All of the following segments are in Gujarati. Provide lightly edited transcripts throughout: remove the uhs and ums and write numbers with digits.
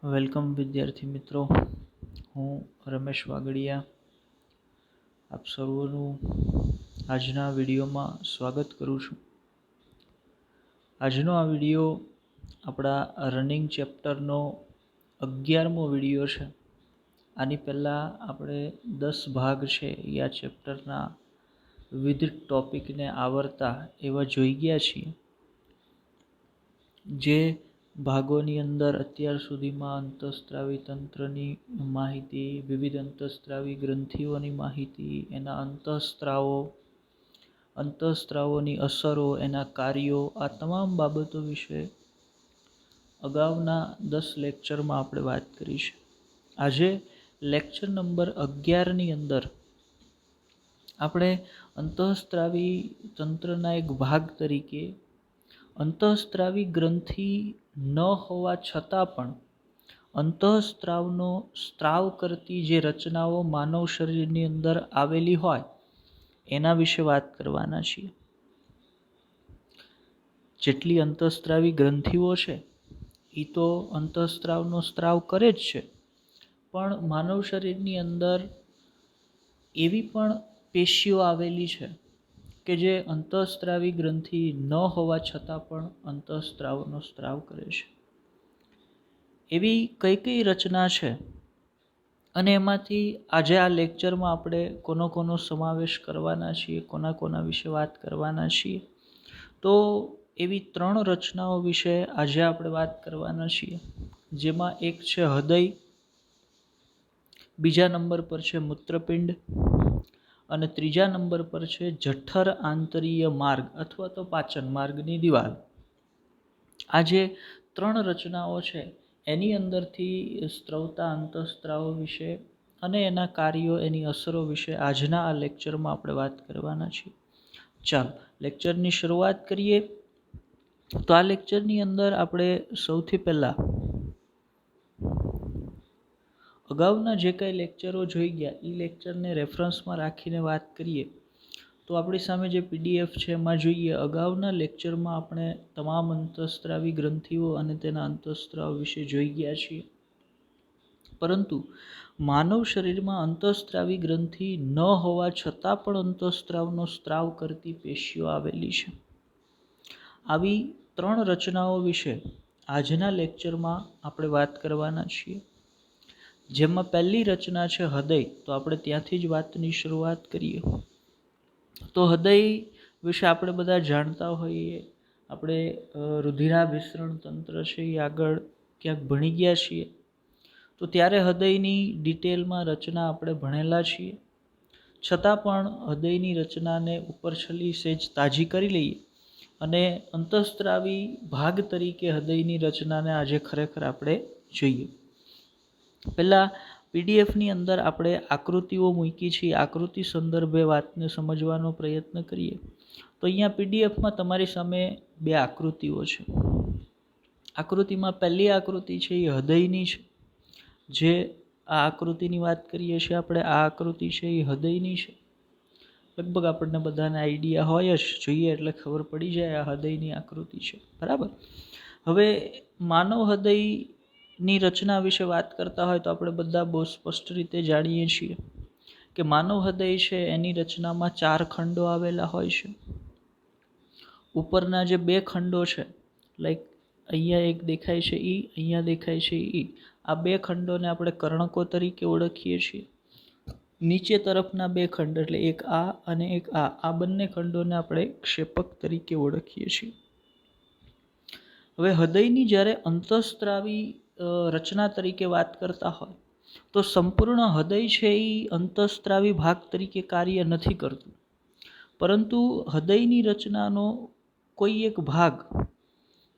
વેલકમ વિદ્યાર્થી મિત્રો, હું રમેશ વાગડિયા આપ સર્વનું આજના વિડીયોમાં સ્વાગત કરું છું. આજનો આ વિડીયો આપણા રનિંગ ચેપ્ટરનો 11મો વિડીયો છે. આની પહેલાં આપણે 10 ભાગ છે એ આ ચેપ્ટરના વિવિધ ટોપિકને આવરતા એવા જોઈ ગયા છીએ. જે ભાગોની અંદર અત્યાર સુધીમાં અંતઃસ્ત્રાવી તંત્રની માહિતી, વિવિધ અંતઃસ્ત્રાવી ગ્રંથિઓની માહિતી, એના અંતઃસ્ત્રાવોની અસરો, એના કાર્યો, આ તમામ બાબતો વિશે અગાઉના 10 લેક્ચરમાં આપણે વાત કરી છે. આજે લેક્ચર નંબર 11ની અંદર આપણે અંતઃસ્ત્રાવી તંત્રના એક ભાગ તરીકે અંતઃસ્ત્રાવી ગ્રંથિ ન હોવા છતાં પણ અંતઃસ્ત્રાવનો સ્ત્રાવ કરતી જે રચનાઓ માનવ શરીરની અંદર આવેલી હોય એના વિશે વાત કરવાના છીએ. જેટલી અંતઃસ્ત્રાવી ગ્રંથિઓ છે એ તો અંતઃસ્ત્રાવનો સ્ત્રાવ કરે જ છે, પણ માનવ શરીરની અંદર એવી પણ પેશીઓ આવેલી છે કે જે અંતઃસ્ત્રાવી ગ્રંથિ ન હોવા છતાં પણ અંતઃસ્ત્રાવનો સ્ત્રાવ કરે છે. એવી કઈ કઈ રચના છે અને એમાંથી આજે આ લેક્ચરમાં આપણે કોનો સમાવેશ કરવાના છીએ, કોના વિશે વાત કરવાના છીએ, તો એવી 3 રચનાઓ વિશે આજે આપણે વાત કરવાના છીએ. જેમાં એક છે હૃદય, બીજા નંબર પર છે મૂત્રપિંડ અને ત્રીજા નંબર પર છે જઠર આંતરીય માર્ગ અથવા તો પાચન માર્ગની દિવાલ. આ જે 3 રચનાઓ છે એની અંદરથી સ્ત્રવતા અંતઃસ્ત્રાવો વિશે અને એના કાર્યો, એની અસરો વિશે આજના આ લેક્ચરમાં આપણે વાત કરવાના છીએ. ચાલો લેક્ચરની શરૂઆત કરીએ. તો આ લેક્ચરની અંદર આપણે સૌથી પહેલાં અગાઉના જે કાંઈ લેક્ચરો જોઈ ગયા એ લેક્ચરને રેફરન્સમાં રાખીને વાત કરીએ તો આપણી સામે જે PDF છે એમાં જોઈએ અગાઉના લેક્ચરમાં આપણે તમામ અંતઃસ્ત્રાવી ગ્રંથિઓ અને તેના અંતઃસ્ત્રાવ વિશે જોઈ ગયા છીએ. પરંતુ માનવ શરીરમાં અંતઃસ્ત્રાવી ગ્રંથિ ન હોવા છતાં પણ અંતઃસ્ત્રાવનો સ્ત્રાવ કરતી પેશીઓ આવેલી છે. આવી 3 રચનાઓ વિશે આજના લેક્ચરમાં આપણે વાત કરવાના છીએ. જેમાં પહેલી રચના છે હૃદય, તો આપણે ત્યાંથી જ વાતની શરૂઆત કરીએ. તો હૃદય વિશે આપણે બધા જાણતા હોઈએ, આપણે રુધિરાભિસરણ તંત્ર છે એ આગળ ક્યાંક ભણી ગયા છીએ, તો ત્યારે હૃદયની ડિટેલમાં રચના આપણે ભણેલા છીએ. છતાં પણ હૃદયની રચનાને ઉપરછલ્લી સેજ તાજી કરી લઈએ અને અંતઃસ્ત્રાવી ભાગ તરીકે હૃદયની રચનાને આજે ખરેખર આપણે જોઈએ. પહેલાં PDFની અંદર આપણે આકૃતિઓ મૂકી છે, આકૃતિ સંદર્ભે વાતને સમજવાનો પ્રયત્ન કરીએ. તો અહીંયા PDFમાં તમારી સામે 2 આકૃતિઓ છે. આકૃતિમાં પહેલી આકૃતિ છે એ હૃદયની છે. જે આ આકૃતિની વાત કરીએ છીએ આપણે, આ આકૃતિ છે એ હૃદયની છે. લગભગ આપણને બધાને આઈડિયા હોય જ, જોઈએ એટલે ખબર પડી જાય આ હૃદયની આકૃતિ છે, બરાબર. હવે માનવ હૃદયની રચના વિશે વાત કરતા હોય તો આપણે બધા બહુ સ્પષ્ટ રીતે જાણીએ છીએ કે માનવ હૃદય છે એની રચનામાં 4 ખંડો આવેલા હોય છે. ઉપરના જે 2 ખંડો છે, લાઈક અહીંયા એક દેખાય છે ઈ, અહીંયા દેખાય છે ઈ, આ 2 ખંડોને આપણે કર્ણકો તરીકે ઓળખીએ છીએ. નીચે તરફના 2 ખંડ એટલે એક આ અને એક આ બંને ખંડોને આપણે ક્ષેપક તરીકે ઓળખીએ છીએ. હવે હૃદયની જ્યારે અંતઃસ્ત્રાવી રચના તરીકે વાત કરતા હોય તો સંપૂર્ણ હૃદય છે એ અંતઃસ્ત્રાવી ભાગ તરીકે કાર્ય નથી કરતું, પરંતુ હૃદયની રચનાનો કોઈ એક ભાગ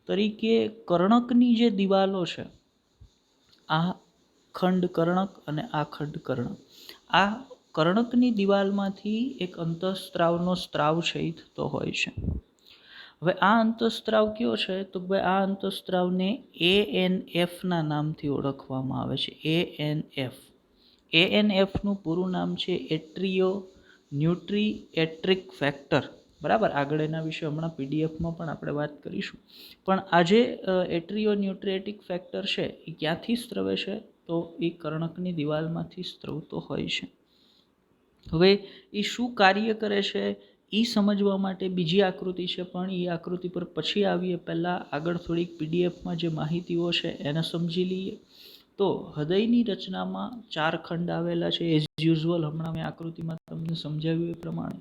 તરીકે કર્ણકની જે દિવાલો છે, આ ખંડ કર્ણક અને આ ખંડ કર્ણક, આ કર્ણકની દિવાલમાંથી એક અંતઃસ્ત્રાવનો સ્ત્રાવ છે એ થતો હોય છે. હવે આ અંતઃસ્ત્રાવ કયો છે તો ભાઈ આ અંતઃસ્ત્રાવને ANF ના નામથી ઓળખવામાં આવે છે. ANF નું પૂરું નામ છે એટ્રિયો ન્યુટ્રીએટ્રિક ફેક્ટર. બરાબર. આગળ એના વિશે હમણાં પીડીએફમાં પણ આપણે વાત કરીશું. પણ આ જે એટ્રિયોન્યુટ્રિએટિક ફેક્ટર છે એ ક્યાંથી સ્ત્રવે છે? તો એ કર્ણકની દિવાલમાંથી સ્ત્રવતો હોય છે. હવે એ શું કાર્ય કરે છે એ સમજવા માટે બીજી આકૃતિ છે, પણ એ આકૃતિ પર પછી આવીએ. પહેલાં આગળ થોડીક પીડીએફમાં જે માહિતીઓ છે એને સમજી લઈએ. તો હૃદયની રચનામાં 4 ખંડ આવેલા છે એઝ યુઝ્યુઅલ. હમણાં મેં આકૃતિમાં તમને સમજાવ્યું એ પ્રમાણે,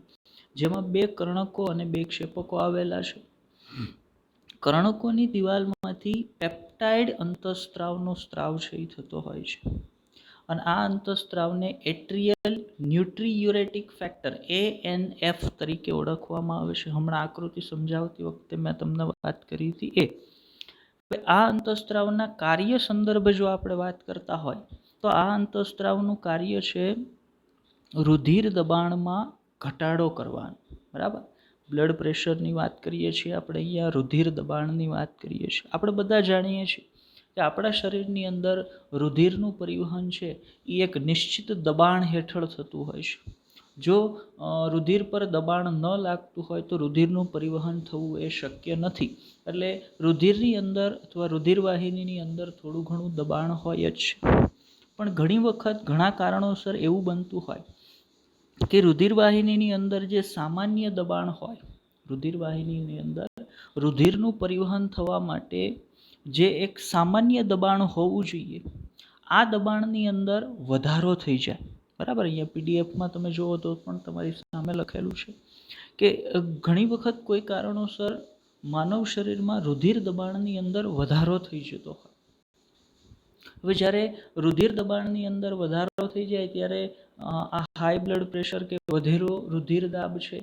જેમાં 2 કર્ણકો અને 2 ક્ષેપકો આવેલા છે. કર્ણકોની દિવાલમાંથી પેપ્ટાઇડ અંતઃસ્ત્રાવનો સ્ત્રાવ છે એ થતો હોય છે, અને આ અંતઃસ્ત્રાવને એટ્રિયલ ન્યુટ્રીયુરેટિક ફેક્ટર ANF તરીકે ઓળખવામાં આવે છે. હમણાં આકૃતિ સમજાવતી વખતે મેં તમને વાત કરી હતી એ. આ અંતઃસ્ત્રાવના કાર્ય સંદર્ભે જો આપણે વાત કરતા હોય તો આ અંતઃસ્ત્રાવનું કાર્ય છે રુધિર દબાણમાં ઘટાડો કરવાનો. બરાબર. બ્લડ પ્રેશરની વાત કરીએ છીએ આપણે, અહીંયા રુધિર દબાણની વાત કરીએ છીએ. આપણે બધા જાણીએ છીએ કે આપણા શરીરની અંદર રુધિરનું પરિવહન છે એ એક નિશ્ચિત દબાણ હેઠળ થતું હોય છે. જો રુધિર પર દબાણ ન લાગતું હોય તો રુધિરનું પરિવહન થવું એ શક્ય નથી. એટલે રુધિરની અંદર અથવા રુધિરવાહિનીની અંદર થોડું ઘણું દબાણ હોય જ છે. પણ ઘણી વખત ઘણા કારણોસર એવું બનતું હોય કે રુધિરવાહિનીની અંદર જે સામાન્ય દબાણ હોય, રુધિરવાહિનીની અંદર રુધિરનું પરિવહન થવા માટે જે એક સામાન્ય દબાણ હોવું જોઈએ, આ દબાણની અંદર વધારો થઈ જાય. બરાબર. અહીંયા પીડીએફમાં તમે જુઓ તો પણ તમારી સામે લખેલું છે કે ઘણી વખત કોઈ કારણોસર માનવ શરીરમાં રુધિર દબાણની અંદર વધારો થઈ જતો હોય. હવે જ્યારે રુધિર દબાણની અંદર વધારો થઈ જાય ત્યારે આ હાઈ બ્લડ પ્રેશર કે વધેરો રુધિર દાબ છે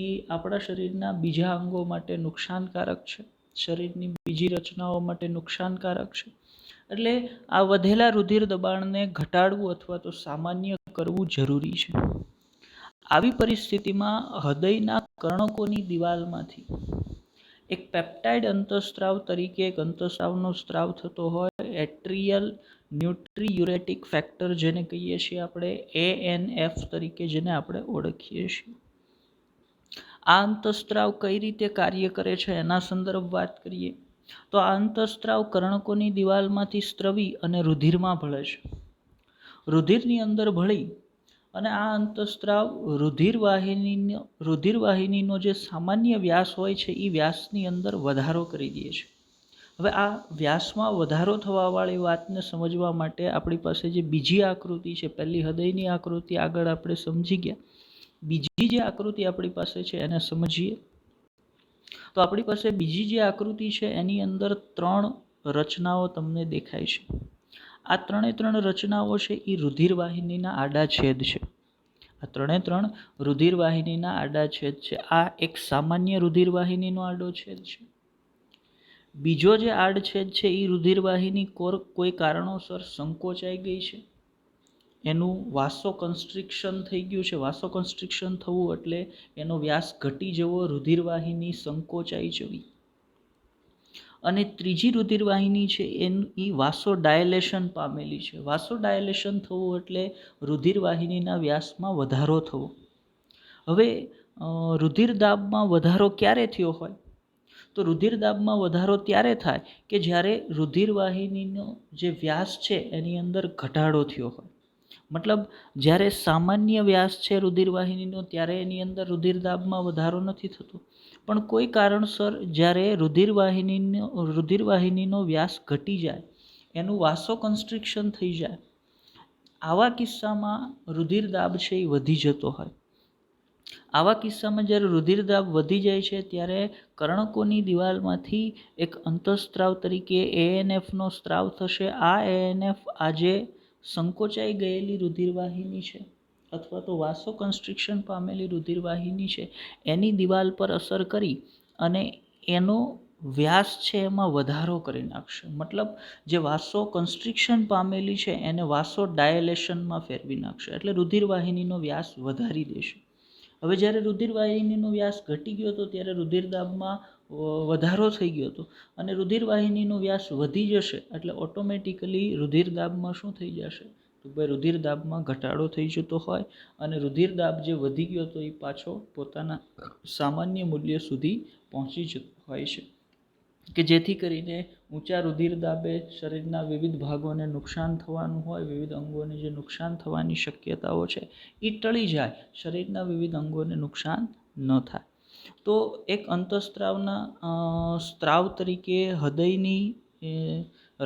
એ આપણા શરીરના બીજા અંગો માટે નુકસાનકારક છે, શરીરની બીજી રચનાઓ માટે નુકસાનકારક છે. એટલે આ વધેલા રુધિર દબાણને ઘટાડવું અથવા તો સામાન્ય કરવું જરૂરી છે. આવી પરિસ્થિતિમાં હૃદયના કર્ણકોની દિવાલમાંથી એક પેપ્ટાઇડ અંતઃસ્ત્રાવ તરીકે એક અંતઃસ્ત્રાવનો સ્ત્રાવ થતો હોય, એટ્રિયલ ન્યુટ્રીયુરેટિક ફેક્ટર જેને કહીએ છીએ આપણે, ANF તરીકે જેને આપણે ઓળખીએ છીએ. આ અંતઃસ્ત્રાવ કઈ રીતે કાર્ય કરે છે એના સંદર્ભ વાત કરીએ તો આ અંતઃસ્ત્રાવ કર્ણકોની દિવાલમાંથી સ્ત્રવી અને રુધિરમાં ભળે છે. રુધિરની અંદર ભળી અને આ અંતઃસ્ત્રાવ રુધિરવાહિનીનો જે સામાન્ય વ્યાસ હોય છે એ વ્યાસની અંદર વધારો કરી દે છે. હવે આ વ્યાસમાં વધારો થવાવાળી વાતને સમજવા માટે આપણી પાસે જે બીજી આકૃતિ છે, પહેલી હૃદયની આકૃતિ આગળ આપણે સમજી ગયા, બીજી જે આકૃતિ આપણી પાસે છે એને સમજીએ. તો આપણી પાસે બીજી જે આકૃતિ છે એની અંદર 3 રચનાઓ તમને દેખાય છે. આ 3 રચનાઓ છે એ રુધિરવાહિનીના આડા છેદ છે. આ 3 રુધિરવાહિનીના આડા છેદ છે. આ એક સામાન્ય રુધિરવાહિનીનો આડો છેદ છે. બીજો જે આડછેદ છે એ રુધિરવાહિની કોઈ કારણોસર સંકોચાઈ ગઈ છે, એનું વાસોકન્સ્ટ્રિક્શન થઈ ગયું છે. વાસોકન્સ્ટ્રિક્શન થવું એટલે એનો વ્યાસ ઘટી જવો, રુધિરવાહિની સંકોચાઈ જવી. અને ત્રીજી રુધિરવાહિની છે એ વાસોડાયલેશન પામેલી છે. વાસોડાયલેશન થવું એટલે રુધિરવાહિનીના વ્યાસમાં વધારો થવો. હવે રુધિરદાબમાં વધારો ક્યારે થયો હોય? તો રુધિરદાબમાં વધારો ત્યારે થાય કે જ્યારે રુધિરવાહિનીનો જે વ્યાસ છે એની અંદર ઘટાડો થયો હોય. મતલબ જ્યારે સામાન્ય વ્યાસ છે રુધિરવાહિનીનો ત્યારે એની અંદર રુધિરદાબમાં વધારો નથી થતો, પણ કોઈ કારણસર જ્યારે રુધિરવાહિનીનો વ્યાસ ઘટી જાય, એનું વાસોકન્સ્ટ્રિક્શન થઈ જાય, આવા કિસ્સામાં રુધિરદાબ છે એ વધી જતો હોય. આવા કિસ્સામાં જ્યારે રુધિરદાબ વધી જાય છે ત્યારે કર્ણકોની દિવાલમાંથી એક અંતઃસ્ત્રાવ તરીકે ANFનો સ્ત્રાવ થશે. આ ANF આજે સંકોચાઈ ગયેલી રુધિરવાહિની છે અથવા તો વાસોકન્સ્ટ્રિક્શન પામેલી રુધિરવાહિની છે એની દિવાલ પર અસર કરી અને એનો વ્યાસ છે એમાં વધારો કરી નાખશે. મતલબ જે વાસોકન્સ્ટ્રિક્શન પામેલી છે એને વાસોડાયલેશનમાં ફેરવી નાખશે, એટલે રુધિરવાહિનીનો વ્યાસ વધારી દેશે. હવે જ્યારે રુધિરવાહિનીનો વ્યાસ ઘટી ગયો હતો ત્યારે રુધિરદાબમાં વધારો થઈ ગયો હતો અને રુધિરવાહિનીનો વ્યાસ વધી જશે એટલે ઓટોમેટિકલી રુધિરદાબમાં શું થઈ જશે? તો ભાઈ રુધિર દાબમાં ઘટાડો થઈ જતો હોય અને રુધિર દાબ જે વધી ગયો તો એ પાછો પોતાના સામાન્ય મૂલ્ય સુધી પહોંચી જતો હોય છે, કે જેથી કરીને ઊંચા રુધિર દાબે શરીરના વિવિધ ભાગોને નુકસાન થવાનું હોય, વિવિધ અંગોને જે નુકસાન થવાની શક્યતાઓ છે એ ટળી જાય, શરીરના વિવિધ અંગોને નુકસાન ન થાય. તો એક અંતઃસ્ત્રાવના સ્ત્રાવ તરીકે હૃદયની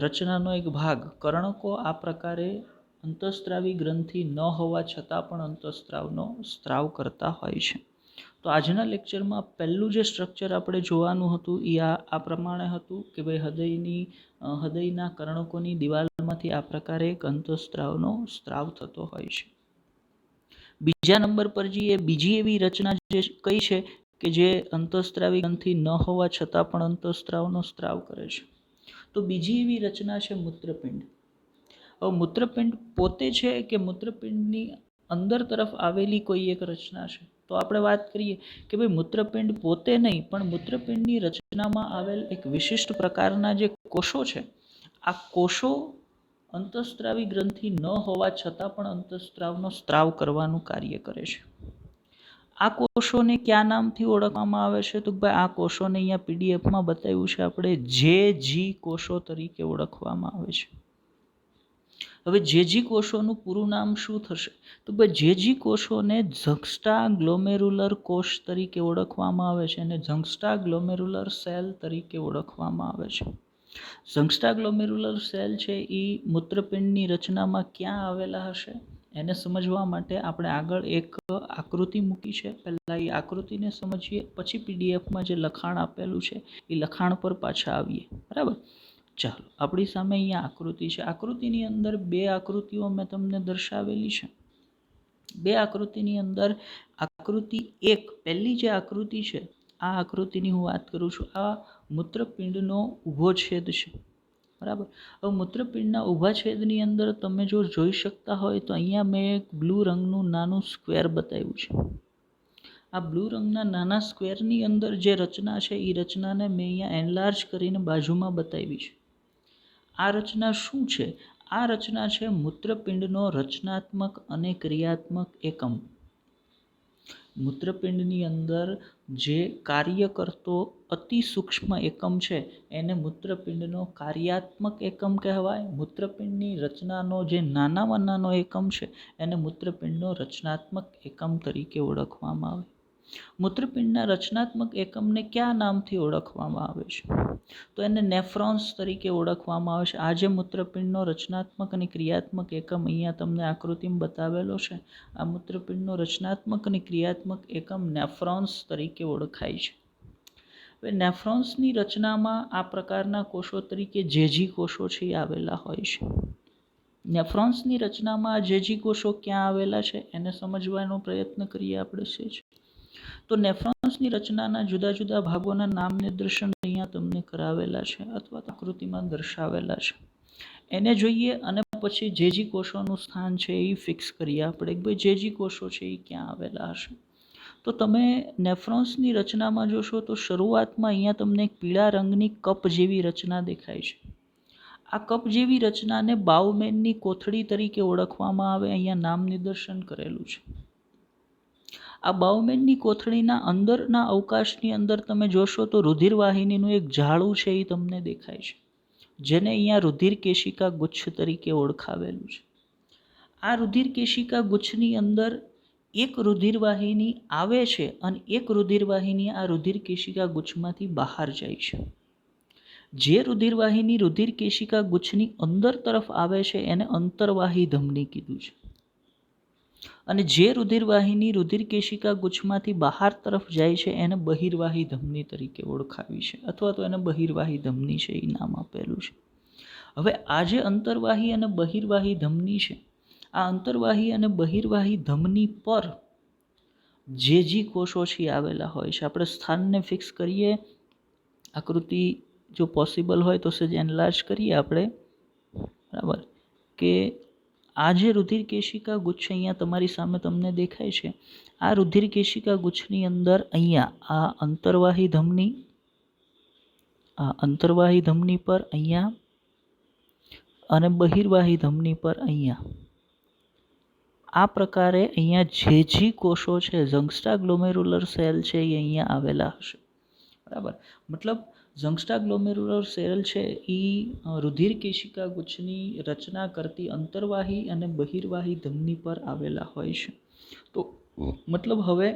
રચનાનો એક ભાગ કર્ણકો આ પ્રકારે અંતઃસ્ત્રાવી ગ્રંથિ ન હોવા છતાં પણ અંતઃસ્ત્રાવનો સ્ત્રાવ કરતા હોય છે. તો આજના લેક્ચરમાં પહેલું જે સ્ટ્રક્ચર આપણે જોવાનું હતું એ આ પ્રમાણે હતું કે ભાઈ હૃદયના કર્ણકોની દિવાલમાંથી આ પ્રકારે એક અંતઃસ્ત્રાવનો સ્ત્રાવ થતો હોય છે. બીજા નંબર પર જઈએ, બીજી એવી રચના જે કઈ છે કે જે અંતઃસ્ત્રાવી ગ્રંથિ ન હોવા છતાં પણ અંતઃસ્ત્રાવનો સ્ત્રાવ કરે છે. તો બીજી એવી રચના છે મૂત્રપિંડ. હવે મૂત્રપિંડ પોતે છે કે મૂત્રપિંડની અંદર તરફ આવેલી કોઈ એક રચના છે? તો આપણે વાત કરીએ કે ભાઈ મૂત્રપિંડ પોતે નહીં, પણ મૂત્રપિંડની રચનામાં આવેલ એક વિશિષ્ટ પ્રકારના જે કોષો છે, આ કોષો અંતઃસ્ત્રાવી ગ્રંથિ ન હોવા છતાં પણ અંતઃસ્ત્રાવનો સ્ત્રાવ કરવાનું કાર્ય કરે છે. આ કોષોને કયા નામથી ઓળખવામાં આવે છે? તો ભાઈ આ કોષોને અહીંયા પીડીએફમાં બતાવ્યું છે આપણે જે કોષો તરીકે ઓળખવામાં આવે છે. હવે જે કોષોનું પૂરું નામ શું થશે? તો ભાઈ જે કોષોને ઝંસ્ટા ગ્લોમેરુલર કોષ તરીકે ઓળખવામાં આવે છે અને ઝંસ્ટા ગ્લોમેરુલર સેલ તરીકે ઓળખવામાં આવે છે. ઝંસ્ટા ગ્લોમેરુલર સેલ છે એ મૂત્રપિંડની રચનામાં ક્યાં આવેલા હશે એને સમજવા માટે આપણે આગળ એક આકૃતિ મૂકી છે. પહેલાં એ આકૃતિને સમજીએ, પછી પીડીએફમાં જે લખાણ આપેલું છે એ લખાણ પર પાછા આવીએ. બરાબર, ચાલો. આપણી સામે અહીંયા આકૃતિ છે. આકૃતિની અંદર બે આકૃતિઓ મેં તમને દર્શાવેલી છે. બે આકૃતિની અંદર આકૃતિ એક, પહેલી જે આકૃતિ છે આ આકૃતિની હું વાત કરું છું. આ મૂત્રપિંડનો ઊભો છેદ છે. બરાબર, હવે મૂત્રપિંડના ઊભા છેદની અંદર તમે જો જોઈ શકતા હોય તો અહીંયા મેં એક બ્લુ રંગનું નાનું સ્ક્વેર બતાવ્યું છે. આ બ્લુ રંગના નાના સ્ક્વેરની અંદર જે રચના છે એ રચનાને મેં અહીંયા એનલાર્જ કરીને બાજુમાં બતાવી છે. આ રચના શું છે? આ રચના છે મૂત્રપિંડનો રચનાત્મક અને ક્રિયાત્મક એકમ. મૂત્રપિંડની અંદર જે કાર્ય કરતો અતિ સૂક્ષ્મ એકમ છે એને મૂત્રપિંડનો કાર્યાત્મક એકમ કહેવાય. મૂત્રપિંડની રચનાનો જે નાનામાં નાનો એકમ છે એને મૂત્રપિંડનો રચનાત્મક એકમ તરીકે ઓળખવામાં આવે. મૂત્રપિંડના રચનાત્મક એકમને કયા નામથી ઓળખવામાં આવે છે? તો એને નેફ્રોન્સ તરીકે ઓળખવામાં આવે છે. આ જે મૂત્રપિંડનો રચનાત્મક અને ક્રિયાત્મક એકમ અહીંયા તમને આકૃતિમાં બતાવેલો છે, આ મૂત્રપિંડનો રચનાત્મક અને ક્રિયાત્મક એકમ નેફ્રોન્સ તરીકે ઓળખાય છે. હવે નેફ્રોન્સની રચનામાં આ પ્રકારના કોષો તરીકે જે કોષો છે એ આવેલા હોય છે. નેફ્રોન્સની રચનામાં જે કોષો ક્યાં આવેલા છે એને સમજવાનો પ્રયત્ન કરીએ આપણે સહેજ. તો નેફ્રોન્સની રચનાના જુદા જુદા ભાગોના નામ નિર્દેશન અહીંયા તમને કરાવેલા છે અથવા આકૃતિમાં દર્શાવેલા છે. એને જોઈએ અને પછી જે કોષોનું સ્થાન છે એ ફિક્સ કરીએ આપણે કે ભાઈ જે કોષો છે એ ક્યાં આવેલા હશે. તો તમે નેફ્રોન્સની રચનામાં જોશો તો શરૂઆતમાં અહીંયા તમને એક પીળા રંગની કપ જેવી રચના દેખાય છે. આ કપ જેવી રચનાને બાઉમેનની કોથળી તરીકે ઓળખવામાં આવે. અહીંયા નામ નિદર્શન કરેલું છે. આ બાઉમેનની કોથળીના અંદરના અવકાશની અંદર તમે જોશો તો રુધિરવાહિનીનું એક જાળું છે એ તમને દેખાય છે, જેને અહીંયા રુધિર કેશિકા ગુચ્છ તરીકે ઓળખાવેલું છે. આ રુધિર કેશિકા ગુચ્છની અંદર એક રુધિરવાહિની આવે છે અને એક રુધિરવાહિની આ રુધિર કેશિકા ગુચ્છમાંથી બહાર જાય છે. જે રુધિરવાહિની રુધિર કેશિકા ગુચ્છની અંદર તરફ આવે છે એને અંતર્વાહી ધમની કીધું છે, અને જે રુધિરવાહિની રુધિર કેશિકા ગુચ્છમાંથી બહાર તરફ જાય છે એને બહિર્વાહી ધમની તરીકે ઓળખાવી છે, અથવા તો એને બહિર્વાહી ધમની છે એ નામ આપેલું છે. હવે આ જે અંતર્વાહી અને બહિર્વાહી ધમની છે, આ અંતર્વાહી અને બહિર્વાહી ધમની પર જે કોષો છે આવેલા હોય છે. આપણે સ્થાનને ફિક્સ કરીએ. આકૃતિ જો પોસિબલ હોય તો સહેજ એનલાર્જ કરીએ આપણે. બરાબર, કે આ જે રુધિર કેશિકા ગુચ્છ અહીંયા તમારી સામે તમને દેખાય છે, આ રુધિર કેશિકા ગુચ્છની અંદર અહીંયા આ અંતર્વાહી ધમની પર અહીંયા અને બહિર્વાહી ધમની પર અહીંયા આ પ્રકારે અહીંયા જે કોષો છે, ઝંગસ્ટા ગ્લોમેરુલર સેલ છે એ અહીંયા આવેલા હશે, બરાબર. મતલબ ઝંગસ્ટા ગ્લોમેરુલર સેલ છે એ રુધિર કેશિકા ગુચ્છની રચના કરતી અંતર્વાહી અને બહિર્વાહી ધમની પર આવેલા હોય છે. તો મતલબ હવે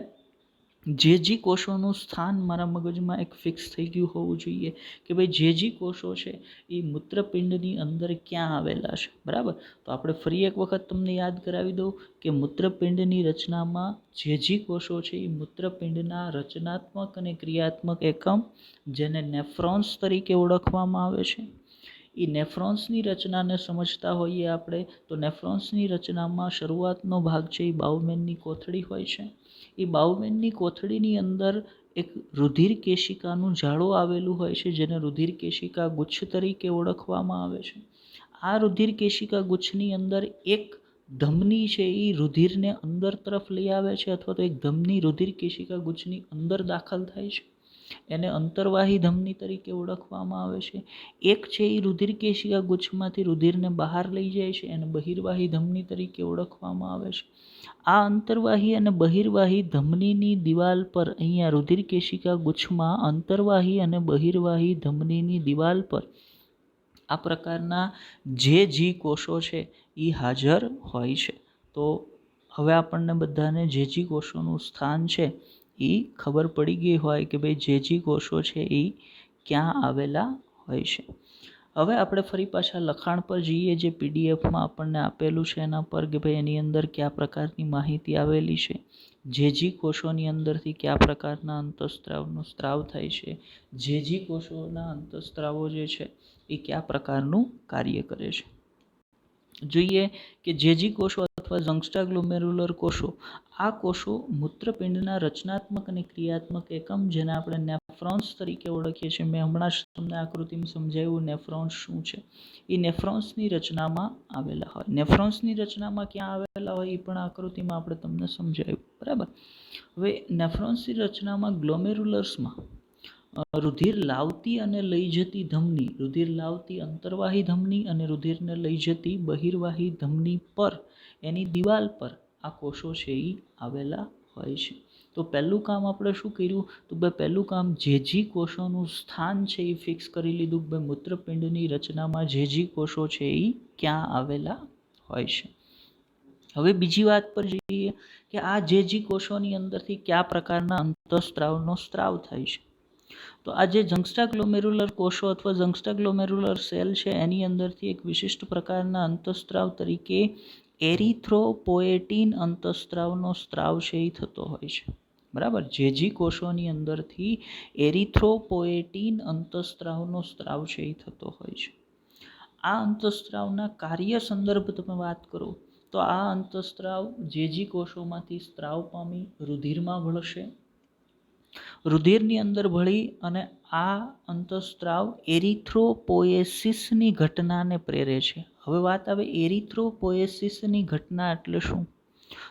જે કોષોનું સ્થાન મારા મગજમાં એક ફિક્સ થઈ ગયું હોવું જોઈએ કે ભાઈ જે કોષો છે એ મૂત્રપિંડની અંદર ક્યાં આવેલા છે, બરાબર. તો આપણે ફરી એક વખત તમને યાદ કરાવી દઉં કે મૂત્રપિંડની રચનામાં જે કોષો છે એ મૂત્રપિંડના રચનાત્મક અને ક્રિયાત્મક એકમ, જેને નેફ્રોન્સ તરીકે ઓળખવામાં આવે છે. એ નેફ્રોન્સની રચનાને સમજતા હોઈએ આપણે તો નેફ્રોન્સની રચનામાં શરૂઆતનો ભાગ છે એ બાઉમેનની કોથળી હોય છે. એ બાઉમેનની કોથળીની અંદર એક રુધિર કેશિકાનું જાળું આવેલું હોય છે, જેને રુધિર કેશિકા ગુચ્છ તરીકે ઓળખવામાં આવે છે. આ રુધિર કેશિકા ગુચ્છની અંદર એક ધમની છે એ રુધિરને અંદર તરફ લઈ આવે છે, અથવા તો એક ધમની રુધિર કેશિકા ગુચ્છની અંદર દાખલ થાય છે, એને અંતર્વાહી ધમની તરીકે ઓળખવામાં આવે છે. એક છે એ રુધિર કેશિકા ગુચ્છમાંથી રુધિરને બહાર લઈ જાય છે, એને બહિર્વાહી ધમની તરીકે ઓળખવામાં આવે છે. આ અંતર્વાહી અને બહિર્વાહી ધમનીની દિવાલ પર અહીંયા રુધિર કેશિકા ગુચ્છમાં અંતર્વાહી અને બહિર્વાહી ધમનીની દિવાલ પર આ પ્રકારના જે કોષો છે એ હાજર હોય છે. તો હવે આપણને બધાને જે કોષોનું સ્થાન છે એ ખબર પડી ગઈ હોય કે ભાઈ જે કોષો છે એ ક્યાં આવેલા હોય છે. હવે આપણે ફરી પાછા લખાણ પર જઈએ, જે પીડીએફમાં આપણને આપેલું છે એના પર, કે ભાઈ એની અંદર કયા પ્રકારની માહિતી આવેલી છે, જે કોષોની અંદરથી કયા પ્રકારના અંતઃસ્ત્રાવનો સ્ત્રાવ થાય છે, જે કોષોના અંતઃસ્ત્રાવો જે છે એ કયા પ્રકારનું કાર્ય કરે છે. જોઈએ કે જે કોષો અથવા ઝંગસ્ટા ગ્લોમેરુલર કોષો, આ કોષો મૂત્રપિંડના રચનાત્મક અને ક્રિયાત્મક એકમ, જેને આપણે નેફ્રોન્સ તરીકે ઓળખીએ છીએ. મેં હમણાં જ તમને આકૃતિમાં સમજાવ્યું નેફ્રોન્સ શું છે. એ નેફ્રોન્સની રચનામાં આવેલા હોય. નેફ્રોન્સની રચનામાં ક્યાં આવેલા હોય એ પણ આકૃતિમાં આપણે તમને સમજાવ્યું, બરાબર. હવે નેફ્રોન્સની રચનામાં ગ્લોમેરુલર્સમાં રુધિર લાવતી અને લઈ જતી ધમની, રુધિર લાવતી અંતર્વાહી ધમની અને રુધિરને લઈ જતી બહિર્વાહી ધમની પર, એની દિવાલ પર આ કોષો છે એ આવેલા હોય છે. તો પહેલું કામ આપણે શું કર્યું, તો ભાઈ પહેલું કામ જે કોષોનું સ્થાન છે એ ફિક્સ કરી લીધું. ભાઈ મૂત્રપિંડની રચનામાં જે કોષો છે એ ક્યાં આવેલા હોય છે. હવે બીજી વાત પર જઈએ કે આ જે કોષોની અંદરથી કયા પ્રકારના અંતઃસ્ત્રાવનો સ્ત્રાવ થાય છે. તો આ જે ઝંગસ્ટા ગ્લોમેરુલર કોષો અથવા ઝંગસ્ટા ગ્લોમેરુલર સેલ છે, એની અંદરથી એક વિશિષ્ટ પ્રકારના અંતઃસ્ત્રાવ તરીકે એરિથ્રોપોએટીન અંતઃસ્ત્રાવનો સ્ત્રાવ છે એ થતો હોય છે, બરાબર. જે કોષોની અંદરથી એરિથ્રોપોએટીન અંતઃસ્ત્રાવનો સ્ત્રાવ છે એ થતો હોય છે. આ અંતઃસ્ત્રાવના કાર્ય સંદર્ભ તમે વાત કરો તો આ અંતઃસ્ત્રાવ જે કોષોમાંથી સ્ત્રાવ પામી રુધિરમાં ભળશે, રુધિરની અંદર ભળી અને આ અંતઃસ્ત્રાવ એરિથ્રોપોએસિસની ઘટનાને પ્રેરે છે. હવે વાત આવે એરિથ્રોપોએસિસની ઘટના એટલે શું,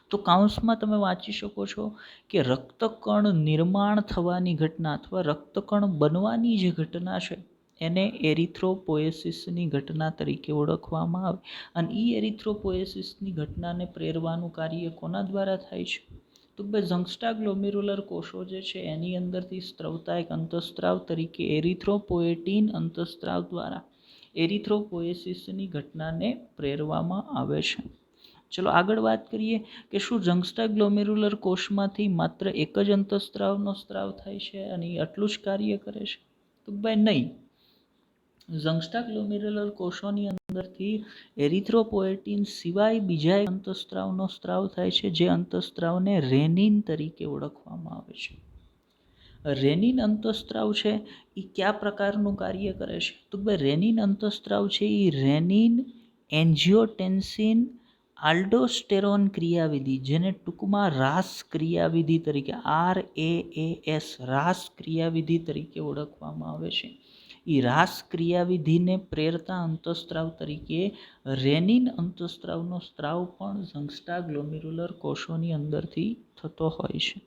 તો કાઉન્સમાં તમે વાંચી શકો છો કે રક્તકણ નિર્માણ થવાની ઘટના અથવા રક્તકણ બનવાની જે ઘટના છે એને એરિથ્રોપોએસિસની ઘટના તરીકે ઓળખવામાં આવે. અને એ એરિથ્રોપોએસિસની ઘટનાને પ્રેરવાનું કાર્ય કોના દ્વારા થાય છે, તો ભાઈ ઝંગસ્ટા ગ્લોમેરુલર કોષો જે છે એની અંદરથી સ્ત્રવતા એક અંતઃસ્ત્રાવ તરીકે એરિથ્રોપોએટીન અંતઃસ્ત્રાવ દ્વારા એરિથ્રોપોએસિસની ઘટનાને પ્રેરવામાં આવે છે. ચલો આગળ વાત કરીએ કે શું ઝંગસ્ટા ગ્લોમેરુલર કોષમાંથી માત્ર એક જ અંતઃસ્ત્રાવનો સ્ત્રાવ થાય છે અને એ આટલું જ કાર્ય કરે છે, તો ભાઈ નહીં. ઝંગસ્ટા ગ્લોમેરુલર કોષોની અંદરથી એરિથ્રોપોએટીન સિવાય બીજા એક અંતઃસ્ત્રાવનો સ્ત્રાવ થાય છે, જે અંતઃસ્ત્રાવને રેનિન તરીકે ઓળખવામાં આવે છે. રેનિન અંતઃસ્ત્રાવ છે એ કયા પ્રકારનું કાર્ય કરે છે, તો ભાઈ રેનિન અંતઃસ્ત્રાવ છે એ રેનિન એન્જિયોટેન્સિન આલ્ડોસ્ટેરોન ક્રિયાવિધિ, જેને ટૂંકમાં રાસ ક્રિયાવિધિ તરીકે RAAS રાસ ક્રિયાવિધિ તરીકે ઓળખવામાં આવે છે. એ રાસ ક્રિયાવિધિને પ્રેરતા અંતઃસ્ત્રાવ તરીકે રેનિન અંતઃસ્ત્રાવનો સ્ત્રાવ પણ ઝંગસ્ટા ગ્લોમેરુલર કોષોની અંદરથી થતો હોય છે.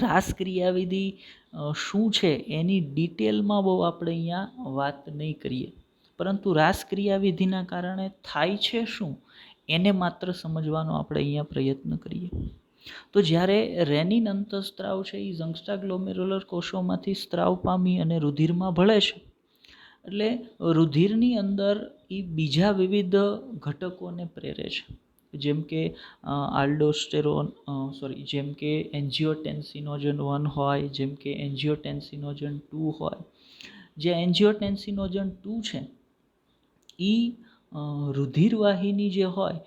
રાસ ક્રિયાવિધિ શું છે એની ડિટેલમાં બહુ આપણે અહીંયા વાત નહીં કરીએ, પરંતુ રાસ ક્રિયાવિધિના કારણે થાય છે શું એને માત્ર સમજવાનો આપણે અહીંયા પ્રયત્ન કરીએ. તો જ્યારે રેનિન અંતઃસ્ત્રાવ છે એ જંક્સ્ટાગ્લોમેરુલર કોષોમાંથી સ્ત્રાવ પામી અને રુધિરમાં ભળે છે. એટલે રુધિરની અંદર એ બીજા વિવિધ ઘટકોને પ્રેરે છે, જેમ કે જેમ કે એન્જિયોટેન્સિનોજન 1 હોય, જેમ કે એન્જિયોટેન્સિનોજન 2 હોય. જે એન્જિયોટેન્સિનોજન 2 છે એ રુધિરવાહિની જે હોય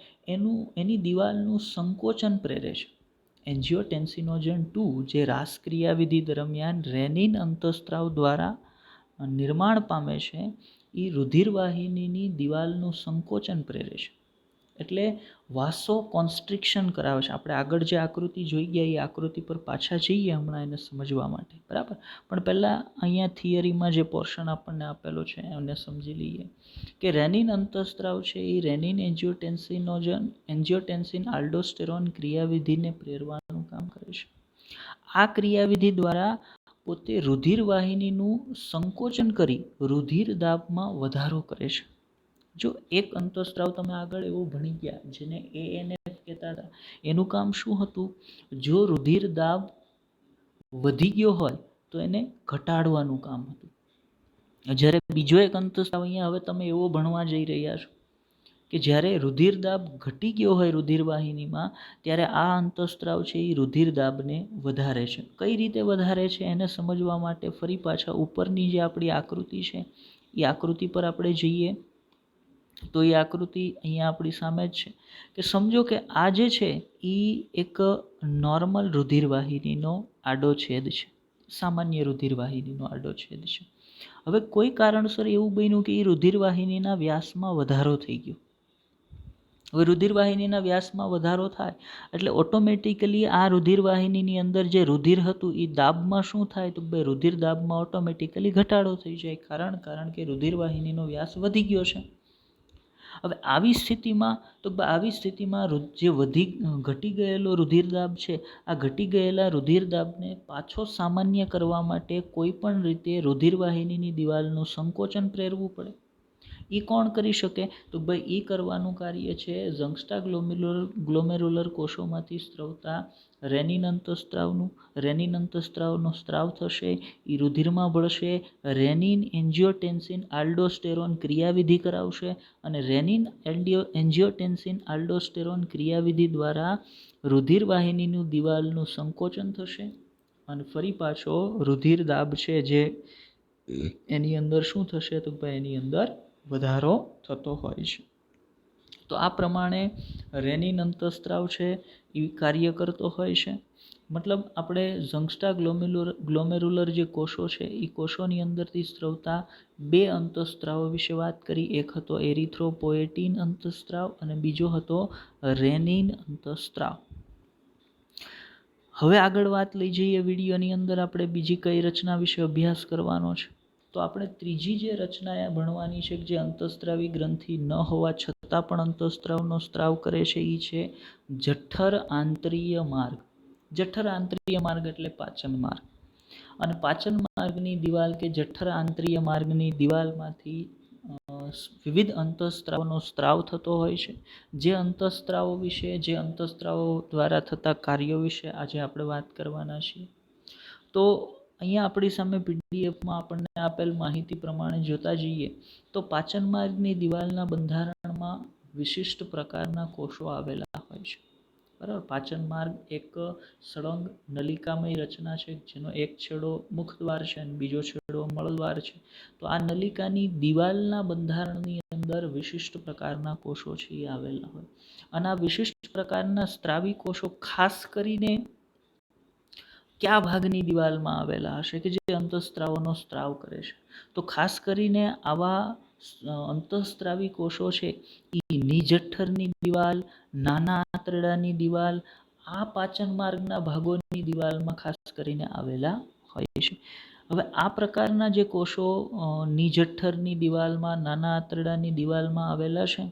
એની દિવાલનું સંકોચન પ્રેરે છે. એન્જિયોટેન્સિનોજન 2 જે રાસક્રિયાવિધિ દરમિયાન રેનિન અંતઃસ્ત્રાવ દ્વારા નિર્માણ પામે છે, એ રુધિરવાહિનીની દિવાલનું સંકોચન પ્રેરે છે. એટલે વાસો કોન્સ્ટ્રિક્શન કરાવે છે. આપણે આગળ જે આકૃતિ જોઈ ગયા એ આકૃતિ પર પાછા જઈએ હમણાં એને સમજવા માટે, બરાબર. પણ પહેલાં અહીંયા થિયરીમાં જે પોર્શન આપણને આપેલો છે એને સમજી લઈએ કે રેનિન અંતઃસ્ત્રાવ છે એ રેનિન એન્જિયોટેન્સિન આલ્ડોસ્ટેરોન ક્રિયાવિધિને પ્રેરવાનું કામ કરે છે. આ ક્રિયાવિધિ દ્વારા પોતે રુધિરવાહિનીનું સંકોચન કરી રુધિર દાબમાં વધારો કરે છે. જો એક અંતઃસ્ત્રાવ તમે આગળ એવું ભણી ગયા જેને ANF કહેતા હતા, એનું કામ શું હતું? જો રુધિર દાબ વધી ગયો હોય તો એને ઘટાડવાનું કામ હતું. જ્યારે બીજો એક અંતઃસ્ત્રાવ અહીંયા હવે તમે એવો ભણવા જઈ રહ્યા છો કે જ્યારે રુધિર દાબ ઘટી ગયો હોય રુધિરવાહિનીમાં, ત્યારે આ અંતઃસ્ત્રાવ છે એ રુધિર દાબને વધારે છે. કઈ રીતે વધારે છે એને સમજવા માટે ફરી પાછા ઉપરની જે આપણી આકૃતિ છે એ આકૃતિ પર આપણે જઈએ. તો એ આકૃતિ અહીંયા આપણી સામે જ છે કે સમજો કે આ જે છે એ એક નોર્મલ રુધિરવાહિનીનો આડો છેદ છે, સામાન્ય રુધિરવાહિનીનો આડો છેદ છે. હવે કોઈ કારણસર એવું બન્યું કે એ રુધિરવાહિનીના વ્યાસમાં વધારો થઈ ગયો. હવે રુધિરવાહિનીના વ્યાસમાં વધારો થાય એટલે ઓટોમેટિકલી આ રુધિરવાહિનીની અંદર જે રુધિર હતું એ દાબમાં શું થાય? તો ભાઈ રુધિર દાબમાં ઓટોમેટિકલી ઘટાડો થઈ જાય. કારણ કે રુધિરવાહિનીનો વ્યાસ વધી ગયો છે. હવે આવી સ્થિતિમાં જે ઘટી ગયેલો રુધિરદાબ છે, આ ઘટી ગયેલા રુધિરદાબને પાછો સામાન્ય કરવા માટે કોઈ પણ રીતે રુધિરવાહિનીની દિવાલનું સંકોચન પ્રેરવું પડે. એ કોણ કરી શકે? તો ભાઈ એ કરવાનું કાર્ય છે જંક્સ્ટાગ્લોમેરુલર કોષોમાંથી સ્ત્રવતા રેનિન અંતઃસ્ત્રાવનું. રેનિન અંતઃસ્ત્રાવનો સ્ત્રાવ થશે, એ રુધિરમાં ભળશે, રેનિન એન્જિયોટેન્સિન આલ્ડોસ્ટેરોન ક્રિયાવિધિ કરાવશે અને રેનિન એન્જિયોટેન્સિન આલ્ડોસ્ટેરોન ક્રિયાવિધિ દ્વારા રુધિરવાહિનીનું દિવાલનું સંકોચન થશે અને ફરી પાછો રુધિર દાબ છે જે એની અંદર શું થશે? તો ભાઈ એની અંદર વધારો થતો હોય છે. તો આ પ્રમાણે રેનિન અંતઃસ્ત્રાવ છે એ કાર્ય કરતો હોય છે. મતલબ આપણે જંક્સ્ટાગ્લોમેરુલર જે કોષો છે એ કોષોની અંદરથી સ્ત્રવતા બે અંતઃસ્ત્રાવો વિશે વાત કરી. એક હતો એરિથ્રોપોએટિન અંતઃસ્ત્રાવ અને બીજો હતો રેનિન અંતઃસ્ત્રાવ. હવે આગળ વાત લઈ જઈએ વિડીયોની અંદર આપણે બીજી કઈ રચના વિશે અભ્યાસ કરવાનો છે. તો આપણે ત્રીજી જે રચના ભણવાની છે જે અંતઃસ્ત્રાવી ગ્રંથિ ન હોવા છતાં પણ અંતઃસ્ત્રાવનો સ્ત્રાવ કરે છે એ છે જઠર આંતરીય માર્ગ. જઠર આંતરીય માર્ગ એટલે પાચન માર્ગ. અને પાચન માર્ગની દિવાલ કે જઠર આંતરીય માર્ગની દિવાલમાંથી વિવિધ અંતઃસ્ત્રાવનો સ્ત્રાવ થતો હોય છે. જે અંતઃસ્ત્રાવો દ્વારા થતા કાર્યો વિશે આજે આપણે વાત કરવાના છીએ. તો અહીંયા આપણી સામે પીડીએફમાં આપણને આપેલ માહિતી પ્રમાણે જોતા જઈએ તો પાચન માર્ગની દિવાલના બંધારણમાં વિશિષ્ટ પ્રકારના કોષો આવેલા હોય છે, બરાબર. પાચન માર્ગ એક સળંગ નલિકામય રચના છે જેનો એક છેડો મુખદ્વાર છે અને બીજો છેડો મળદ્વાર છે. તો આ નલિકાની દિવાલના બંધારણની અંદર વિશિષ્ટ પ્રકારના કોષો છે એ આવેલા હોય અને આ વિશિષ્ટ પ્રકારના સ્ત્રાવી કોષો ખાસ કરીને કયા ભાગની દિવાલમાં આવેલા હશે કે જે અંતઃસ્ત્રાવોનો સ્ત્રાવ કરે છે? તો ખાસ કરીને આવા અંતઃસ્ત્રાવી કોષો છે એ નિજઠ્ઠરની દિવાલ, નાના આંતરડાની દિવાલ, આ પાચન માર્ગના ભાગોની દિવાલમાં ખાસ કરીને આવેલા હોય છે. હવે આ પ્રકારના જે કોષો નિજઠ્ઠરની દિવાલમાં, નાના આંતરડાની દિવાલમાં આવેલા છે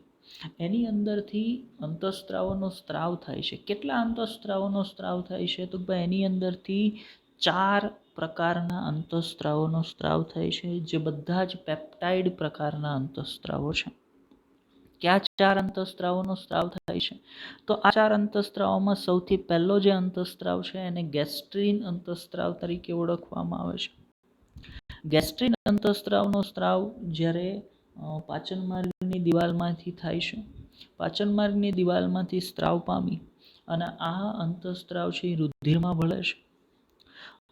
એની અંદરથી અંતઃસ્ત્રાવોનો સ્ત્રાવ થાય છે. કેટલા અંતઃસ્ત્રાવોનો સ્ત્રાવ થાય છે? તો ભાઈ એની અંદરથી 4 પ્રકારના અંતઃસ્ત્રાવોનો સ્ત્રાવ થાય છે જે બધા જ પેપ્ટાઇડ પ્રકારના અંતઃસ્ત્રાવો છે. કયા 4 અંતઃસ્ત્રાવોનો સ્ત્રાવ થાય છે? તો આ 4 અંતઃસ્ત્રાવોમાં સૌથી પહેલો જે અંતઃસ્ત્રાવ છે એને ગેસ્ટ્રીન અંતઃસ્ત્રાવ તરીકે ઓળખવામાં આવે છે. ગેસ્ટ્રીન અંતઃસ્ત્રાવનો સ્ત્રાવ જ્યારે પાચન માર્ગની દિવાલમાંથી થાય છે. પાચન માર્ગની દિવાલમાંથી સ્ત્રાવ પામી અને આ અંતઃસ્ત્રાવ છે એ રુધિરમાં ભળે છે.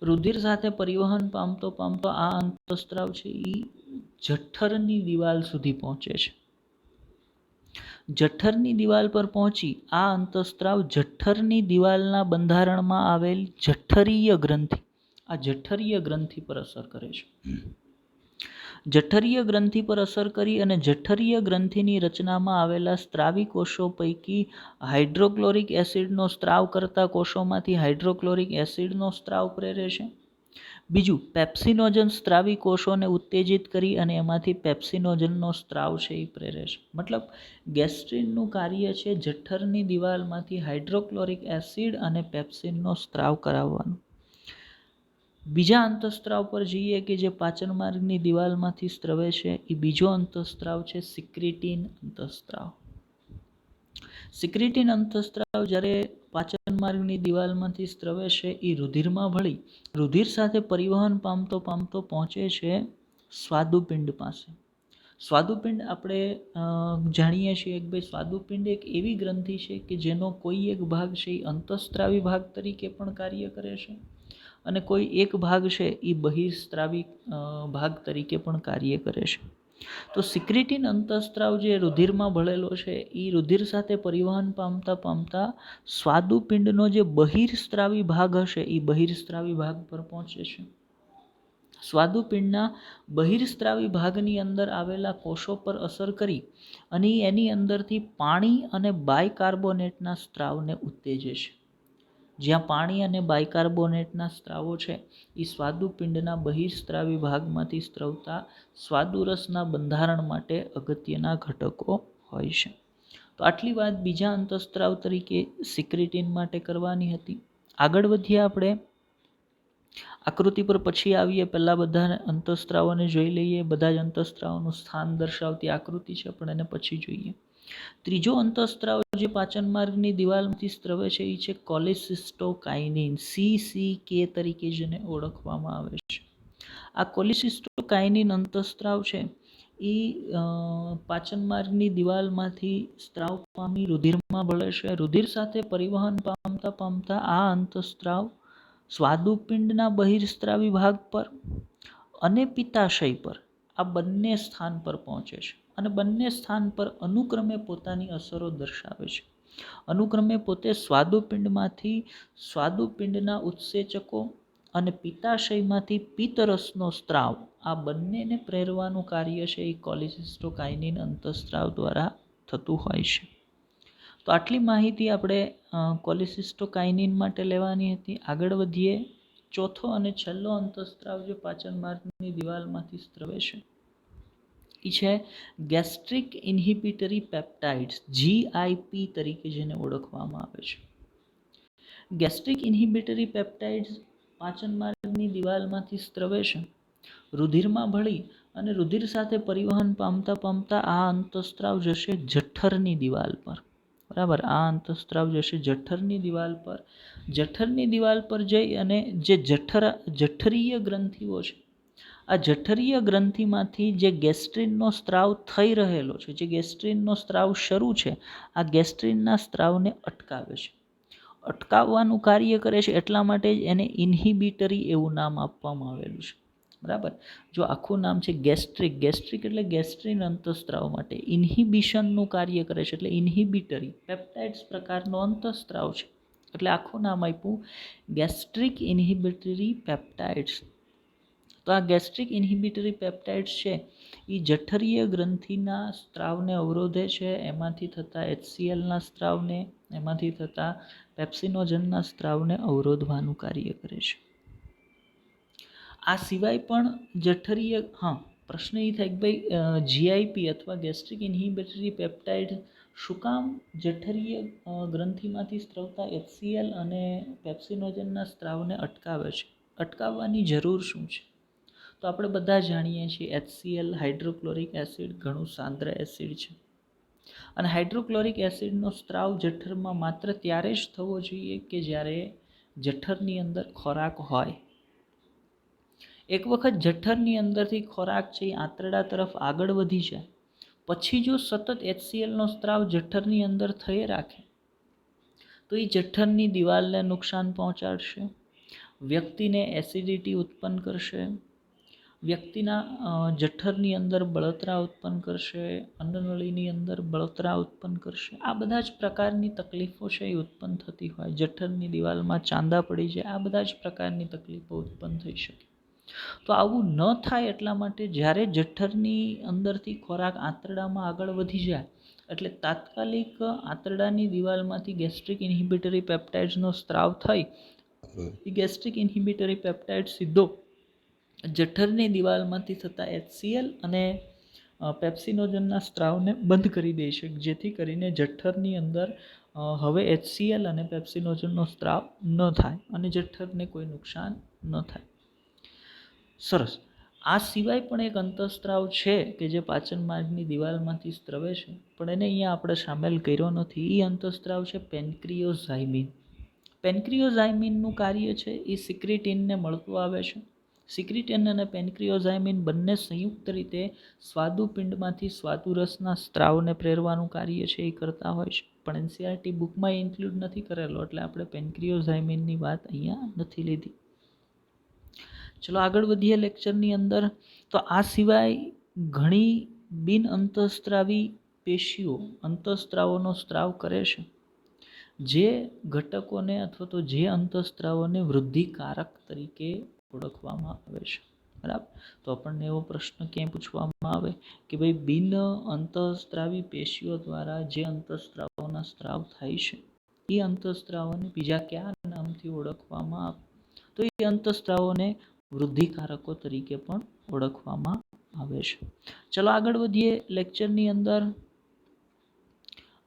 રુધિર સાથે પરિવહન પામતો આ અંતઃસ્ત્રાવ છે એ જઠરની દિવાલ સુધી પહોંચે છે. જઠરની દિવાલ પર પહોંચી આ અંતઃસ્ત્રાવ જઠરની દિવાલના બંધારણમાં આવેલ જઠરીય ગ્રંથિ, આ જઠરીય ગ્રંથિ પર અસર કરે છે. જઠરીય ગ્રંથિ પર અસર કરી અને જઠરીય ગ્રંથિની રચનામાં આવેલા સ્ત્રાવી કોષો પૈકી હાઇડ્રોક્લોરિક એસિડનો સ્ત્રાવ કરતા કોષોમાંથી હાઇડ્રોક્લોરિક એસિડનો સ્ત્રાવ પ્રેરે છે. બીજું, પેપ્સિનોજન સ્ત્રાવી કોષોને ઉત્તેજિત કરી અને એમાંથી પેપ્સિનોજનનો સ્ત્રાવ છે એ પ્રેરે છે. મતલબ ગેસ્ટ્રીનનું કાર્ય છે જઠરની દિવાલમાંથી હાઇડ્રોક્લોરિક એસિડ અને પેપ્સિનનો સ્ત્રાવ કરાવવાનું. બીજા અંતઃસ્ત્રાવ પર જઈએ કે જે પાચન માર્ગની દિવાલમાંથી સ્ત્રવે છે એ બીજો અંતઃસ્ત્રાવ છે સિક્રીટીન અંતઃસ્ત્રાવ. સિક્રીટીન અંતઃસ્ત્રાવ જ્યારે પાચન માર્ગની દિવાલમાંથી સ્ત્રવે છે એ રુધિરમાં ભળી રુધિર સાથે પરિવહન પામતો પહોંચે છે સ્વાદુપિંડ પાસે. સ્વાદુપિંડ આપણે જાણીએ છીએ કે ભાઈ સ્વાદુપિંડ એક એવી ગ્રંથિ છે કે જેનો કોઈ એક ભાગ છે એ અંતઃસ્ત્રાવી ભાગ તરીકે પણ કાર્ય કરે છે અને કોઈ એક ભાગ છે એ બહિર્સ્ત્રાવી ભાગ તરીકે પણ કાર્ય કરે છે. તો સિક્રીટીન અંતઃસ્ત્રાવ જે રુધિરમાં ભળેલો છે એ રુધિર સાથે પરિવહન પામતા સ્વાદુપિંડનો જે બહિર્સ્ત્રાવી ભાગ હશે એ બહિર્સ્ત્રાવી ભાગ પર પહોંચે છે. સ્વાદુપિંડના બહિર્સ્ત્રાવી ભાગની અંદર આવેલા કોષો પર અસર કરી અને એની અંદરથી પાણી અને બાયકાર્બોનેટના સ્ત્રાવને ઉત્તેજે છે. જ્યાં પાણી અને બાયકાર્બોનેટના સ્ત્રાવો છે એ સ્વાદુપિંડના બહિર્સ્ત્રાવી ભાગમાંથી સ્ત્રવતા સ્વાદુરસના બંધારણ માટે અગત્યના ઘટકો હોય છે. તો આટલી વાત બીજા અંતઃસ્ત્રાવ તરીકે સિક્રીટીન માટે કરવાની હતી. આગળ વધીએ આપણે આકૃતિ પર પછી આવીએ. પહેલાં બધા અંતઃસ્ત્રાવોને જોઈ લઈએ. બધા જ અંતઃસ્ત્રાવોનું સ્થાન દર્શાવતી આકૃતિ છે પણ એને પછી જોઈએ. ત્રીજો અંતઃસ્ત્રાવ જે પાચન માર્ગની દિવાલમાંથી સ્ત્રવે છે એ છે કોલિસિસ્ટોકાઇનિન, CCK તરીકે જેને ઓળખવામાં આવે છે. આ કોલિસિસ્ટોકાઇનિન અંતઃસ્ત્રાવ છે એ પાચન માર્ગની દિવાલમાંથી સ્ત્રાવ પામી રુધિરમાં ભળે છે. રુધિર સાથે પરિવહન પામતા આ અંતઃસ્ત્રાવ સ્વાદુપિંડના બહિર્સ્ત્રાવી ભાગ પર અને પિત્તાશય પર આ બંને સ્થાન પર પહોંચે છે અને બંને સ્થાન પર અનુક્રમે પોતાની અસરો દર્શાવે છે. અનુક્રમે પોતે સ્વાદુપિંડમાંથી સ્વાદુપિંડના ઉત્સેચકો અને પિત્તાશયમાંથી પિત્તરસનો સ્ત્રાવ આ બંનેને પ્રેરવાનું કાર્ય છે એ કોલિસિસ્ટોકાઇનિન અંતઃસ્ત્રાવ દ્વારા થતું હોય છે. તો આટલી માહિતી આપણે કોલિસિસ્ટોકાઇનિન માટે લેવાની હતી. આગળ વધીએ. ચોથો અને છેલ્લો અંતઃસ્ત્રાવ જે પાચન માર્ગની દિવાલમાંથી સ્ત્રવે છે એ છે ગેસ્ટ્રિક ઇન્હિબિટરી પેપ્ટાઇડ્સ, GIP તરીકે જેને ઓળખવામાં આવે છે. ગેસ્ટ્રિક ઇન્હિબિટરી પેપ્ટાઇડ્સ પાચન માર્ગની દિવાલમાંથી સ્ત્રવે છે. રુધિરમાં ભળી અને રુધિર સાથે પરિવહન પામતા આ અંતઃસ્ત્રાવ જશે જઠરની દિવાલ પર. બરાબર, આ અંતઃસ્ત્રાવ જશે જઠરની દિવાલ પર. જઠરની દિવાલ પર જઈ અને જે જઠરીય ગ્રંથિઓ છે આ જઠરીય ગ્રંથિમાંથી જે ગેસ્ટ્રીનનો સ્ત્રાવ થઈ રહેલો છે, જે ગેસ્ટ્રીનનો સ્ત્રાવ શરૂ છે, આ ગેસ્ટ્રીનના સ્ત્રાવને અટકાવે છે. અટકાવવાનું કાર્ય કરે છે એટલા માટે જ એને ઇન્હિબિટરી એવું નામ આપવામાં આવેલું છે. બરાબર, જો આખું નામ છે ગેસ્ટ્રિક એટલે ગેસ્ટ્રીન અંતઃસ્ત્રાવ માટે ઇન્હિબિશનનું કાર્ય કરે છે એટલે ઇન્હિબિટરી પેપ્ટાઇડ્સ પ્રકારનો અંતઃસ્ત્રાવ છે એટલે આખું નામ આપ્યું ગેસ્ટ્રિક ઇન્હિબિટરી પેપ્ટાઇડ્સ. તો આ ગેસ્ટ્રિક ઇન્હિબિટરી પેપ્ટાઇડ્સ છે એ જઠરીય ગ્રંથિના સ્ત્રાવને અવરોધે છે. એમાંથી થતા HClના સ્ત્રાવને, એમાંથી થતા પેપ્સિનોજનના સ્ત્રાવને અવરોધવાનું કાર્ય કરે છે. આ સિવાય પણ જઠરીય પ્રશ્ન એ થાય કે ભાઈ GIP અથવા ગેસ્ટ્રિક ઇન્હિબિટરી પેપ્ટાઇડ શું કામ જઠરીય ગ્રંથિમાંથી સ્ત્રવતા HCl અને પેપ્સિનોજનના સ્ત્રાવને અટકાવે છે? અટકાવવાની જરૂર શું છે? તો આપણે બધા જાણીએ છીએ HCl હાઇડ્રોક્લોરિક એસિડ ઘણું સાંદ્ર એસિડ છે. અને હાઇડ્રોક્લોરિક એસિડનો સ્ત્રાવ જઠરમાં માત્ર ત્યારે જ થવો જોઈએ કે જ્યારે જઠરની અંદર ખોરાક હોય. એક વખત જઠરની અંદરથી ખોરાક છે એ આંતરડા તરફ આગળ વધી જાય પછી જો સતત HClનો સ્ત્રાવ જઠરની અંદર થઈ રાખે તો એ જઠરની દિવાલને નુકસાન પહોંચાડશે, વ્યક્તિને એસિડિટી ઉત્પન્ન કરશે, વ્યક્તિના જઠરની અંદર બળતરા ઉત્પન્ન કરશે, અન્નનળીની અંદર બળતરા ઉત્પન્ન કરશે. આ બધા જ પ્રકારની તકલીફો છે એ ઉત્પન્ન થતી હોય. જઠરની દિવાલમાં ચાંદા પડી જાય, આ બધા જ પ્રકારની તકલીફો ઉત્પન્ન થઈ શકે. તો આવું ન થાય એટલા માટે જ્યારે જઠરની અંદરથી ખોરાક આંતરડામાં આગળ વધી જાય એટલે તાત્કાલિક આંતરડાની દિવાલમાંથી ગેસ્ટ્રિક ઇન્હિબિટરી પેપ્ટાઇડ્સનો સ્ત્રાવ થઈ એ ગેસ્ટ્રિક ઇન્હિબિટરી પેપ્ટાઇડ સીધો જઠરની દિવાલમાંથી થતા HCl અને પેપ્સિનોજનના સ્ત્રાવને બંધ કરી દે છે, જેથી કરીને જઠરની અંદર હવે HCl અને પેપ્સિનોજનનો સ્ત્રાવ ન થાય અને જઠરને કોઈ નુકસાન ન થાય. સરસ. આ સિવાય પણ એક અંતઃસ્ત્રાવ છે કે જે પાચન માર્ગની દિવાલમાંથી સ્ત્રવે છે, પણ એને અહીંયા આપણે સામેલ કર્યો નથી. એ અંતઃસ્ત્રાવ છે પેન્ક્રિયોઝાઇમિન. પેન્ક્રિયોઝાઇમિનનું કાર્ય છે એ સિક્રિટીનને મળતું આવે છે. સિક્રિટીન અને પેન્ક્રિયોઝાઇમિન બંને સંયુક્ત રીતે સ્વાદુપિંડમાંથી સ્વાદુરસના સ્ત્રાવને પ્રેરવાનું કાર્ય છે એ કરતા હોય છે, પણ એનસીઆરટી બુકમાં ઇન્ક્લુડ નથી કરેલો એટલે આપણે પેન્ક્રિયોઝાઇમિનની વાત અહીંયા નથી લીધી. ચલો આગળ વધીએ લેક્ચરની અંદર. તો આ સિવાય ઘણી બિન અંતઃસ્ત્રાવી પેશીઓ અંતઃસ્ત્રાવોનો સ્ત્રાવ કરે છે, જે ઘટકોને અથવા તો જે અંતઃસ્ત્રાવોને વૃદ્ધિકારક તરીકે ઓળખવામાં આવે છે. બરાબર. તો આપણને એવો પ્રશ્ન ક્યાંય પૂછવામાં આવે કે ભાઈ બિન અંતઃસ્ત્રાવી પેશીઓ દ્વારા જે અંતઃસ્ત્રાવોના સ્ત્રાવ થાય છે એ અંતઃસ્ત્રાવોને બીજા કયા નામથી ઓળખવામાં આવે? તો એ અંતઃસ્ત્રાવોને વૃદ્ધિકારકો તરીકે પણ ઓળખવામાં આવે છે. ચલો આગળ વધીએ લેક્ચરની અંદર.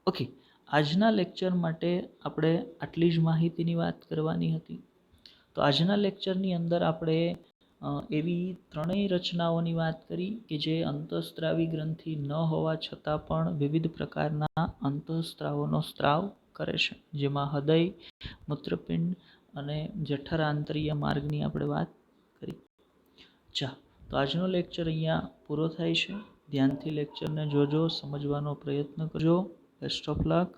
ઓકે, આજના લેક્ચર માટે આપણે આટલી જ માહિતીની વાત કરવાની હતી. તો આજના લેક્ચરની અંદર આપણે એવી ત્રણેય રચનાઓની વાત કરી કે જે અંતઃસ્ત્રાવી ગ્રંથિ ન હોવા છતાં પણ વિવિધ પ્રકારના અંતઃસ્ત્રાવોનો સ્ત્રાવ કરે છે, જેમાં હૃદય, મૂત્રપિંડ અને જઠરાંતરીય માર્ગની આપણે વાત કરી. તો આજનો લેક્ચર અહીંયા પૂરો થાય છે. ધ્યાનથી લેક્ચરને જોજો, સમજવાનો પ્રયત્ન કરજો. Best of luck.